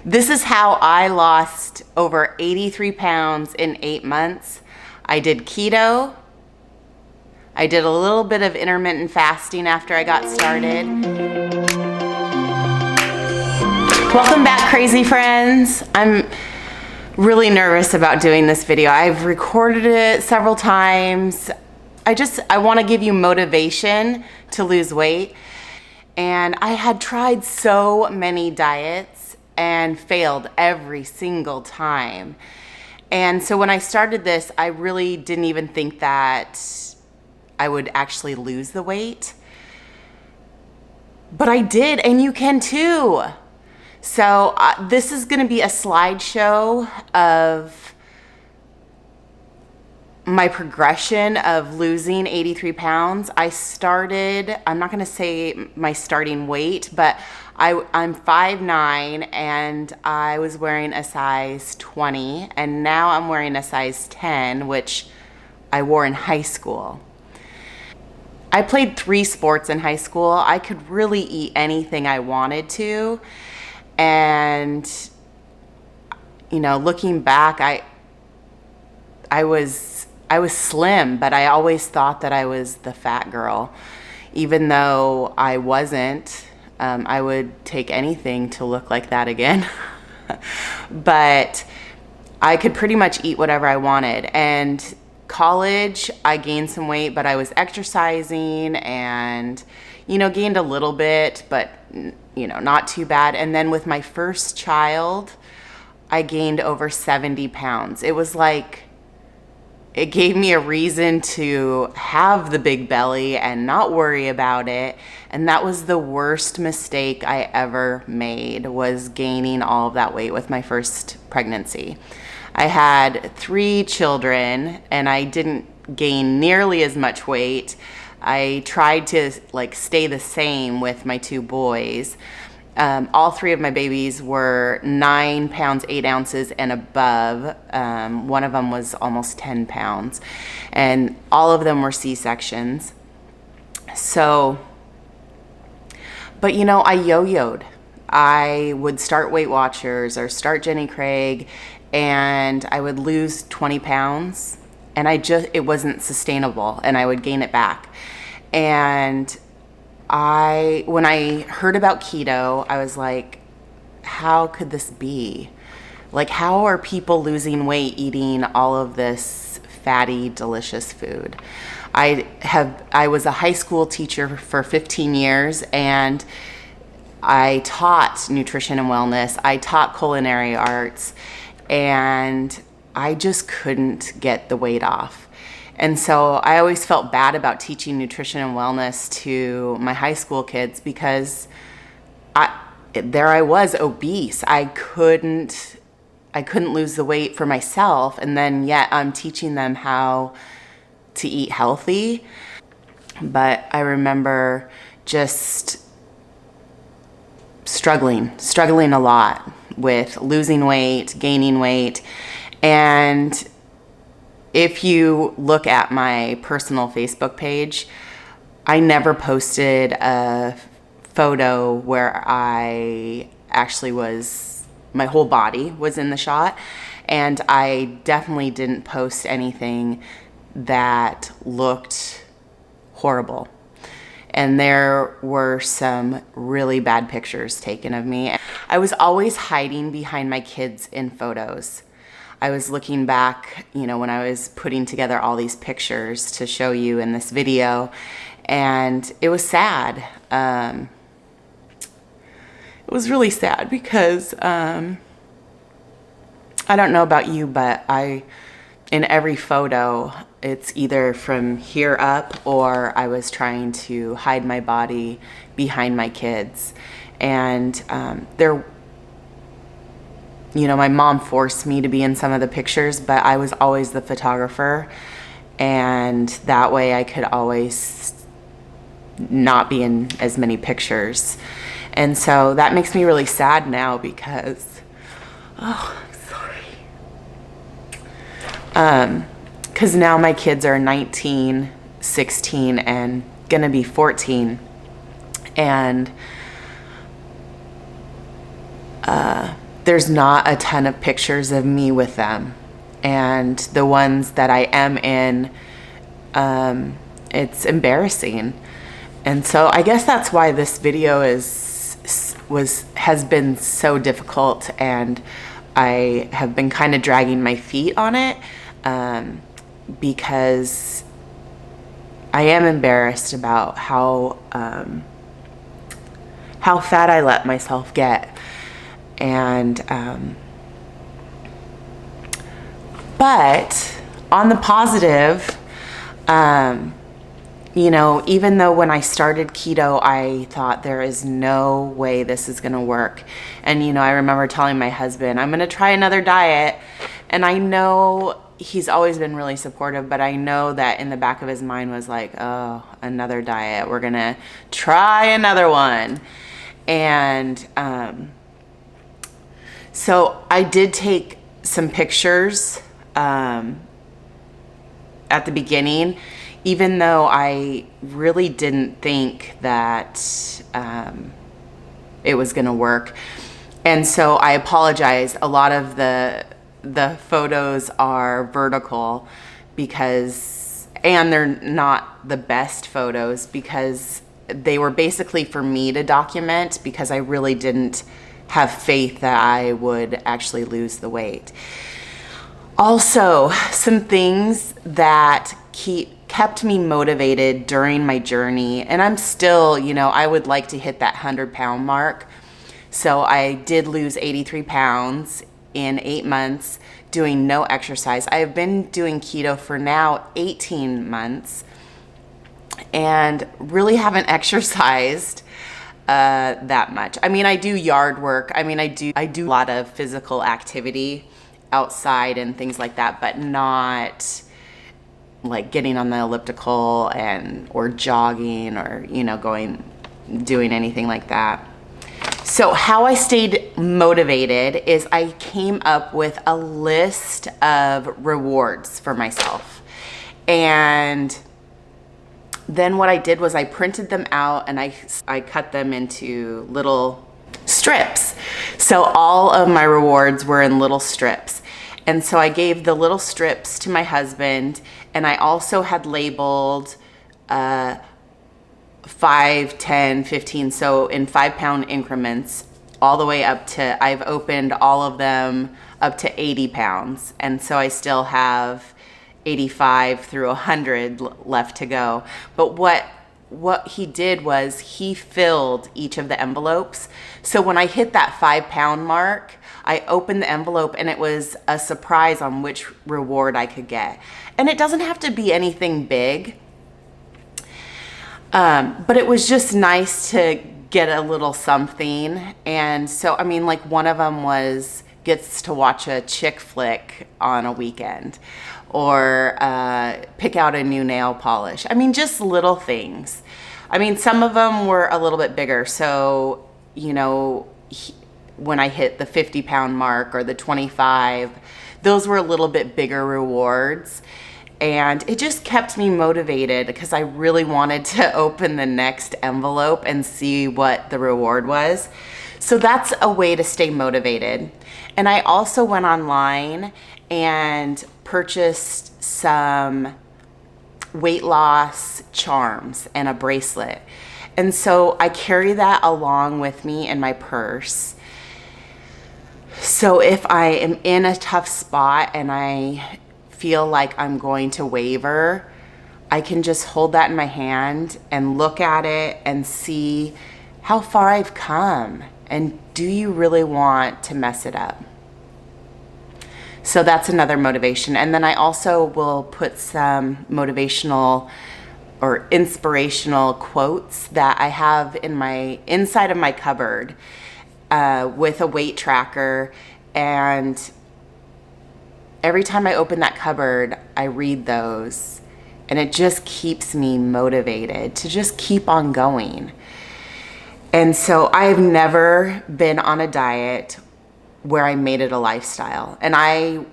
This is how I lost over 83 pounds in 8 months. I did keto. I did a little bit of intermittent fasting after I got started. Welcome back, crazy friends. I'm really nervous about doing this video. I've recorded it several times. I want to give you motivation to lose weight. And I had tried so many diets and failed every single time. And so when I started this, I really didn't even think that I would actually lose the weight. But I did, and you can too. So this is going to be a slideshow of my progression of losing 83 pounds. I'm not going to say my starting weight, but I'm 5'9", and I was wearing a size 20, and now I'm wearing a size 10, which I wore in high school. I played 3 sports in high school. I could really eat anything I wanted to. And, you know, looking back, I was slim, but I always thought that I was the fat girl. Even though I wasn't, I would take anything to look like that again. But I could pretty much eat whatever I wanted. And college, I gained some weight, but I was exercising and, you know, gained a little bit, but, you know, not too bad. And then with my first child, I gained over 70 pounds. It was like, it gave me a reason to have the big belly and not worry about it. And that was the worst mistake I ever made, was gaining all of that weight with my first pregnancy. I had 3 children and I didn't gain nearly as much weight. I tried to stay the same with my 2 boys. All 3 of my babies were 9 pounds, 8 ounces and above. One of them was almost 10 pounds, and all of them were C-sections. So, but you know, I yo-yoed. I would start Weight Watchers or start Jenny Craig, and I would lose 20 pounds, and it wasn't sustainable, and I would gain it back. And when I heard about keto, I was like, how could this be? Like, how are people losing weight eating all of this fatty, delicious food? I was a high school teacher for 15 years, and I taught nutrition and wellness. I taught culinary arts, and I just couldn't get the weight off. And so I always felt bad about teaching nutrition and wellness to my high school kids, because there I was, obese. I couldn't lose the weight for myself, and then yet I'm teaching them how to eat healthy. But I remember just struggling a lot with losing weight, gaining weight. And if you look at my personal Facebook page, I never posted a photo where I actually my whole body was in the shot. And I definitely didn't post anything that looked horrible. And there were some really bad pictures taken of me. I was always hiding behind my kids in photos. I was looking back, you know, when I was putting together all these pictures to show you in this video, and it was sad. It was really sad because I don't know about you, but in every photo, it's either from here up, or I was trying to hide my body behind my kids. And you know, my mom forced me to be in some of the pictures, but I was always the photographer, and that way I could always not be in as many pictures. And so that makes me really sad now because, oh, I'm sorry. Because now my kids are 19, 16, and gonna be 14. And there's not a ton of pictures of me with them. And the ones that I am in, it's embarrassing. And so I guess that's why this video has been so difficult, and I have been kind of dragging my feet on it, because I am embarrassed about how fat I let myself get. And but on the positive, you know, even though when I started keto, I thought there is no way this is going to work. And, you know, I remember telling my husband, I'm going to try another diet. And I know he's always been really supportive, but I know that in the back of his mind was like, oh, another diet. We're going to try another one. And so I did take some pictures at the beginning, even though I really didn't think that it was going to work. And so I apologize. A lot of the photos are vertical and they're not the best photos, because they were basically for me to document, because I really didn't have faith that I would actually lose the weight. Also, some things that kept me motivated during my journey, and I'm still, you know, I would like to hit that 100-pound mark. So I did lose 83 pounds in 8 months doing no exercise. I have been doing keto for now 18 months and really haven't exercised that much. I mean, I do yard work. I mean, I do a lot of physical activity outside and things like that, but not like getting on the elliptical or jogging, or, you know, doing anything like that. So how I stayed motivated is I came up with a list of rewards for myself. And then what I did was I printed them out, and I cut them into little strips. So all of my rewards were in little strips. And so I gave the little strips to my husband, and I also had labeled 5, 10, 15, so in 5-pound increments, all the way up to, I've opened all of them up to 80 pounds. And so I still have 85 through 100 left to go. But what he did was he filled each of the envelopes. So when I hit that 5-pound mark, I opened the envelope, and it was a surprise on which reward I could get. And it doesn't have to be anything big, but it was just nice to get a little something. And so, I mean, like, one of them gets to watch a chick flick on a weekend, or pick out a new nail polish. I mean, just little things. I mean, some of them were a little bit bigger. So, you know, when I hit the 50-pound mark or the 25, those were a little bit bigger rewards. And it just kept me motivated, because I really wanted to open the next envelope and see what the reward was. So that's a way to stay motivated. And I also went online and purchased some weight loss charms and a bracelet. And so I carry that along with me in my purse. So if I am in a tough spot and I feel like I'm going to waver, I can just hold that in my hand and look at it and see how far I've come. And do you really want to mess it up? So that's another motivation. And then I also will put some motivational or inspirational quotes that I have inside of my cupboard with a weight tracker. And every time I open that cupboard, I read those, and it just keeps me motivated to just keep on going. And so I've never been on a diet where I made it a lifestyle. And I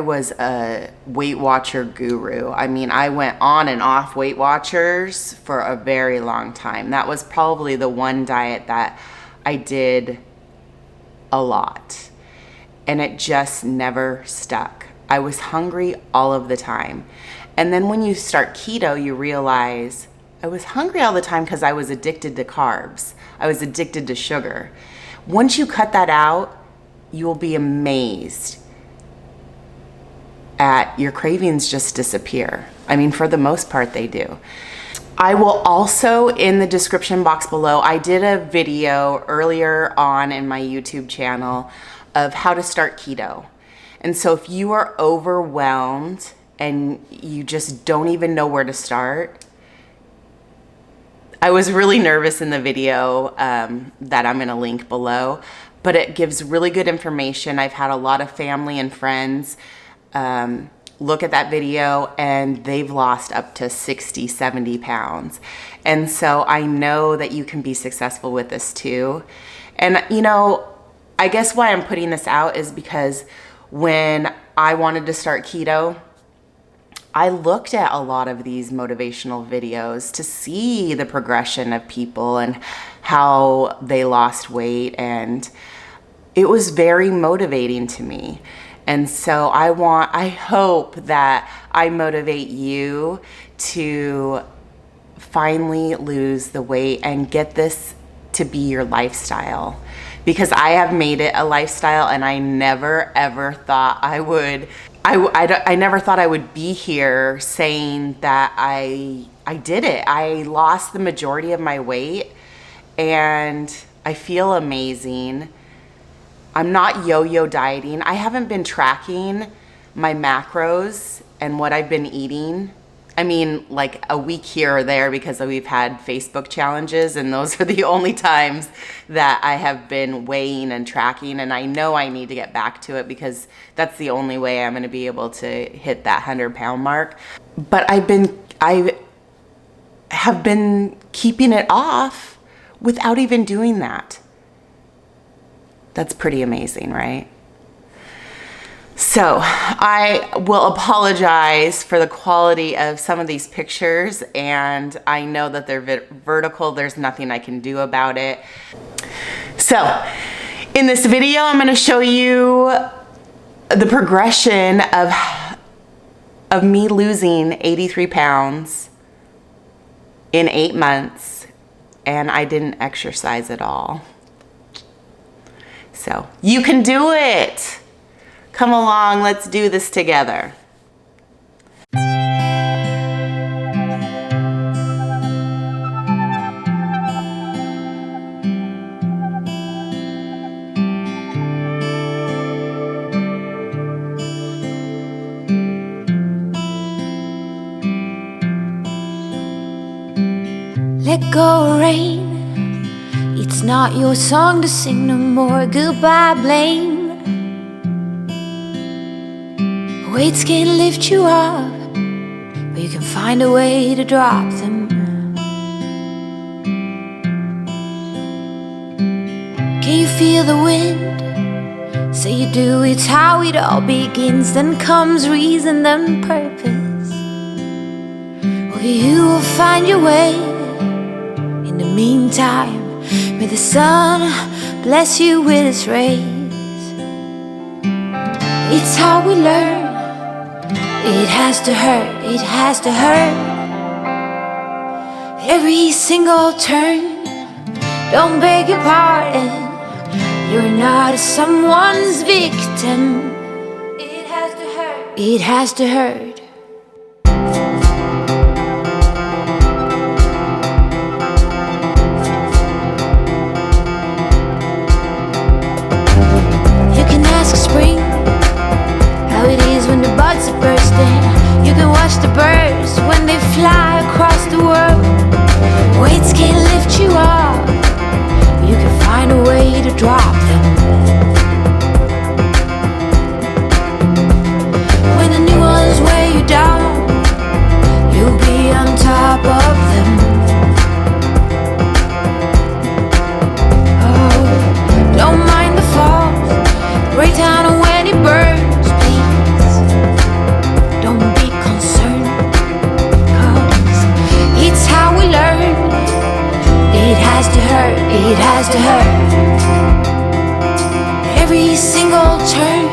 was a Weight Watcher guru. I mean, I went on and off Weight Watchers for a very long time. That was probably the one diet that I did a lot. and it just never stuck. I was hungry all of the time. And then when you start keto, you realize I was hungry all the time because I was addicted to carbs. I was addicted to sugar. Once you cut that out, you will be amazed at your cravings just disappear. I mean, for the most part, they do. I will also, in the description box below, I did a video earlier on in my YouTube channel of how to start keto. And so if you are overwhelmed and you just don't even know where to start, I was really nervous in the video that I'm gonna link below, but it gives really good information. I've had a lot of family and friends look at that video and they've lost up to 60, 70 pounds. And so I know that you can be successful with this too. And you know, I guess why I'm putting this out is because when I wanted to start keto, I looked at a lot of these motivational videos to see the progression of people and how they lost weight, and it was very motivating to me. And so I hope that I motivate you to finally lose the weight and get this to be your lifestyle. Because I have made it a lifestyle, and I never ever thought I would. I never thought I would be here saying that I did it. I lost the majority of my weight and I feel amazing. I'm not yo-yo dieting. I haven't been tracking my macros and what I've been eating. I mean, like a week here or there, because we've had Facebook challenges, and those are the only times that I have been weighing and tracking. And I know I need to get back to it because that's the only way I'm going to be able to hit that 100-pound mark. But I have been keeping it off without even doing that. That's pretty amazing, right? So I will apologize for the quality of some of these pictures, and I know that they're vertical. There's nothing I can do about it. So in this video, I'm going to show you the progression of me losing 83 pounds in 8 months, and I didn't exercise at all. So you can do it. Come along, let's do this together. Let go, rain. It's not your song to sing no more. Goodbye, blame. Weights can't lift you up, but you can find a way to drop them. Can you feel the wind? Say you do, it's how it all begins. Then comes reason, then purpose. Well, you will find your way. In the meantime, may the sun bless you with its rays. It's how we learn. It has to hurt, it has to hurt. Every single turn. Don't beg your pardon. You're not someone's victim. It has to hurt, it has to hurt. You can ask spring how it is when the buds are bursting. You can watch the birds when they fly across the world. Weights can't lift you up, you can find a way to drop them. When the new ones weigh you down, you'll be on top of them. Oh, don't mind the falls, break down when it burns, please. Don't be concerned, 'cause it's how we learn. It has to hurt, it has to hurt. single turn.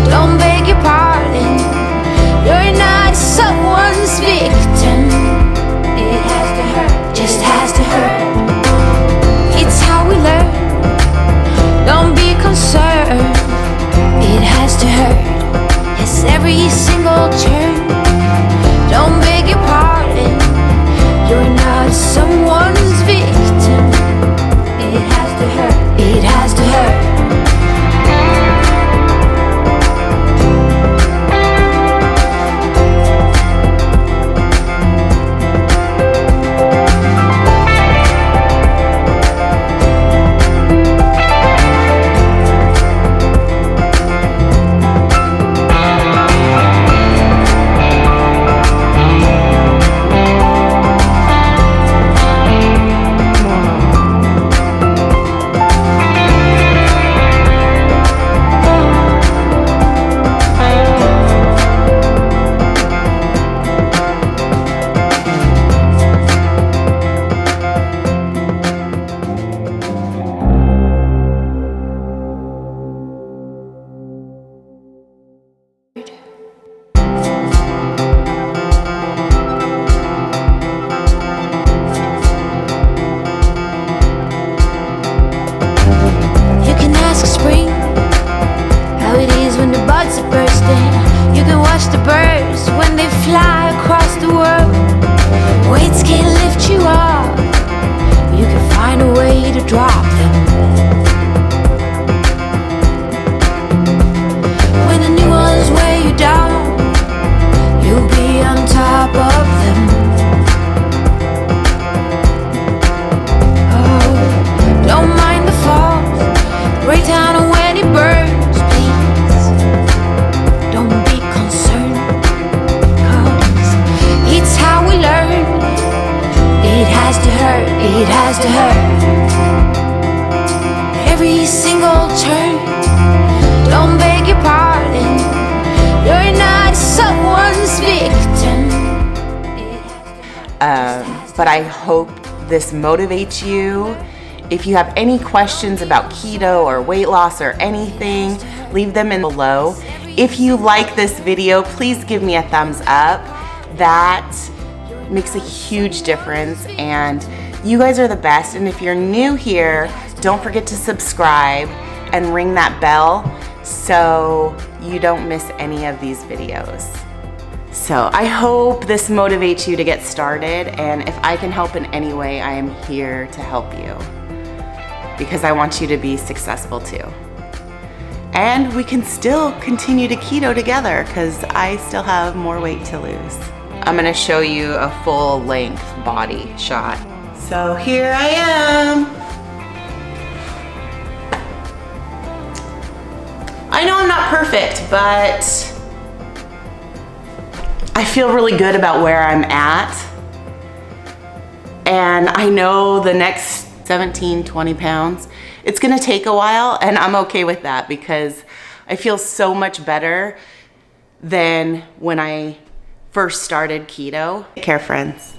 Don't beg your pardon. You're not someone's victim. It has to hurt, just has to hurt. It's how we learn. Don't be concerned. It has to hurt. Yes, every single turn. Don't beg your pardon. You're not someone's victim. It has to hurt. It has to hurt. Drop them. When the new ones weigh you down, you'll be on top of them. Oh, don't mind the falls, break down when it burns, please. Don't be concerned, 'cause it's how we learn. It has to hurt, it has to hurt. Every single turn. Don't beg your pardon. You're not someone's victim. But I hope this motivates you. If you have any questions about keto or weight loss or anything, leave them in below. If you like this video, please give me a thumbs up. That makes a huge difference, and you guys are the best. And if you're new here, don't forget to subscribe and ring that bell so you don't miss any of these videos. So I hope this motivates you to get started, and if I can help in any way, I am here to help you because I want you to be successful too. And we can still continue to keto together because I still have more weight to lose. I'm gonna show you a full length body shot. So here I am. I know I'm not perfect, but I feel really good about where I'm at. And I know the next 17, 20 pounds, it's gonna take a while, and I'm okay with that because I feel so much better than when I first started keto. Take care, friends.